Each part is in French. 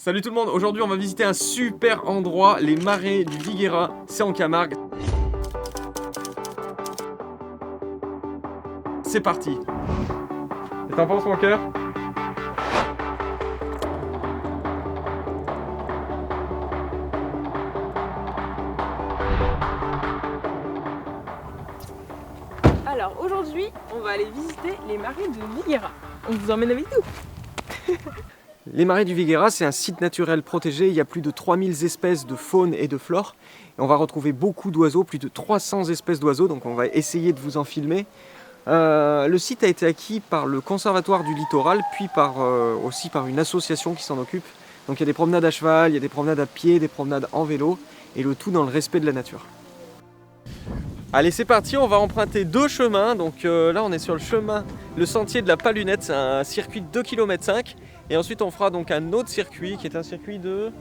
Salut tout le monde, aujourd'hui on va visiter un super endroit, les marais du Viguera, c'est en Camargue. C'est parti. Et t'en penses mon cœur? Alors aujourd'hui, on va aller visiter les marais de Viguera. On vous emmène avec nous. Les marais du Viguera, c'est un site naturel protégé. Il y a plus de 3000 espèces de faune et de flore. Et on va retrouver beaucoup d'oiseaux, plus de 300 espèces d'oiseaux. Donc on va essayer de vous en filmer. Le site a été acquis par le Conservatoire du Littoral, puis aussi par une association qui s'en occupe. Donc il y a des promenades à cheval, il y a des promenades à pied, des promenades en vélo. Et le tout dans le respect de la nature. Allez, c'est parti, on va emprunter deux chemins. Donc là, on est sur le sentier de la Palunette. C'est un circuit de 2,5 km. Et ensuite, on fera donc un autre circuit qui est un circuit de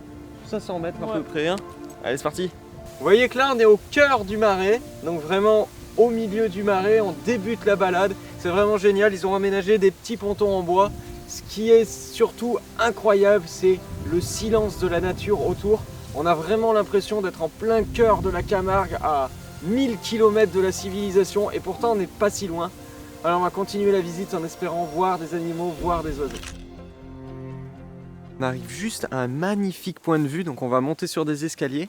500 mètres à peu près. Hein. Allez, c'est parti. Vous voyez que là, on est au cœur du marais. Donc vraiment au milieu du marais, on débute la balade. C'est vraiment génial. Ils ont aménagé des petits pontons en bois. Ce qui est surtout incroyable, c'est le silence de la nature autour. On a vraiment l'impression d'être en plein cœur de la Camargue, à 1000 km de la civilisation, et pourtant on n'est pas si loin. Alors on va continuer la visite en espérant voir des animaux, voir des oiseaux. On arrive juste à un magnifique point de vue, donc on va monter sur des escaliers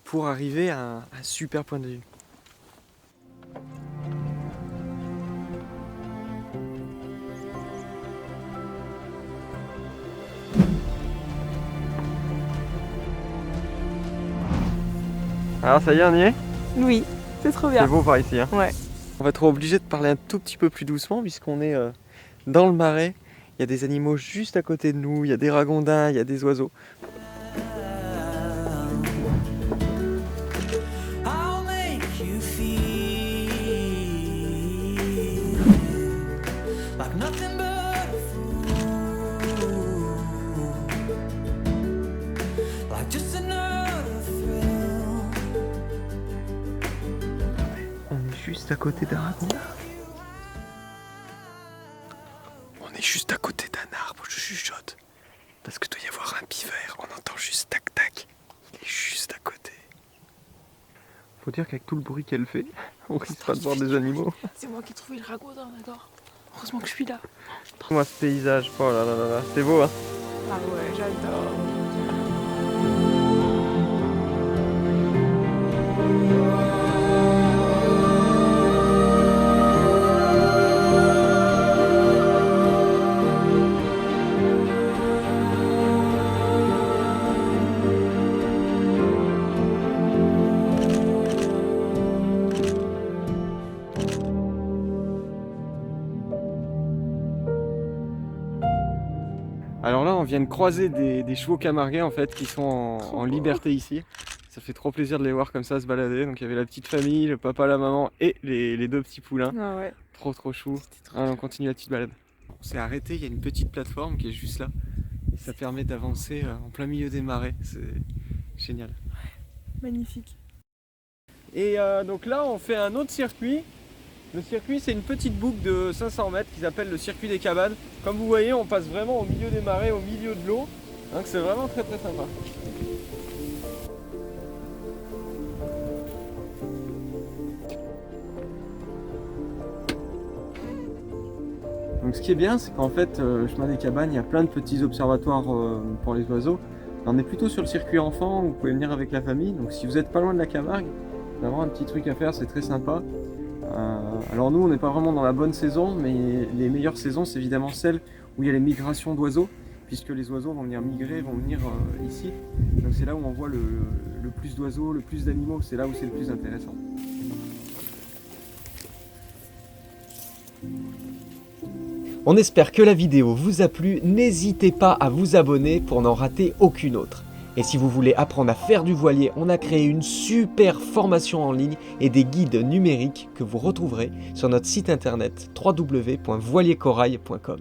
pour arriver à un super point de vue. Alors ça y est, on y est? Oui, c'est trop bien. C'est beau par ici. Hein. Ouais. On va être obligé de parler un tout petit peu plus doucement puisqu'on est dans le marais. Il y a des animaux juste à côté de nous, il y a des ragondins, il y a des oiseaux. On est juste à côté d'un ragondin. On est juste à côté d'un arbre, je chuchote. Parce que doit y avoir un pivert, on entend juste tac tac. Il est juste à côté. Faut dire qu'avec tout le bruit qu'elle fait, on risque pas de voir des animaux. C'est moi qui ai trouvé le ragondin, d'accord. Heureusement que je suis là. Moi ce paysage, oh là là là là, c'est beau hein. Ah ouais, j'adore. Alors là on vient de croiser des chevaux camarguais en fait qui sont en liberté ici. Ça fait trop plaisir de les voir comme ça se balader. Donc il y avait la petite famille, le papa, la maman et les deux petits poulains. Ah ouais. Trop chou. On continue la petite balade. On s'est arrêté, il y a une petite plateforme qui est juste là. Et ça permet d'avancer en plein milieu des marais. C'est génial. Ouais, magnifique. Et donc là on fait un autre circuit. Le circuit c'est une petite boucle de 500 mètres qui s'appelle le circuit des cabanes. Comme vous voyez on passe vraiment au milieu des marais, au milieu de l'eau. Donc c'est vraiment très sympa. Donc ce qui est bien c'est qu'en fait le chemin des cabanes il y a plein de petits observatoires pour les oiseaux. On est plutôt sur le circuit enfant, vous pouvez venir avec la famille. Donc si vous n'êtes pas loin de la Camargue, vraiment un petit truc à faire, c'est très sympa. Alors nous on n'est pas vraiment dans la bonne saison, mais les meilleures saisons c'est évidemment celles où il y a les migrations d'oiseaux, puisque les oiseaux vont venir migrer, vont venir ici. Donc c'est là où on voit le plus d'oiseaux, le plus d'animaux, c'est là où c'est le plus intéressant. On espère que la vidéo vous a plu, n'hésitez pas à vous abonner pour n'en rater aucune autre. Et si vous voulez apprendre à faire du voilier, on a créé une super formation en ligne et des guides numériques que vous retrouverez sur notre site internet www.voiliercorail.com.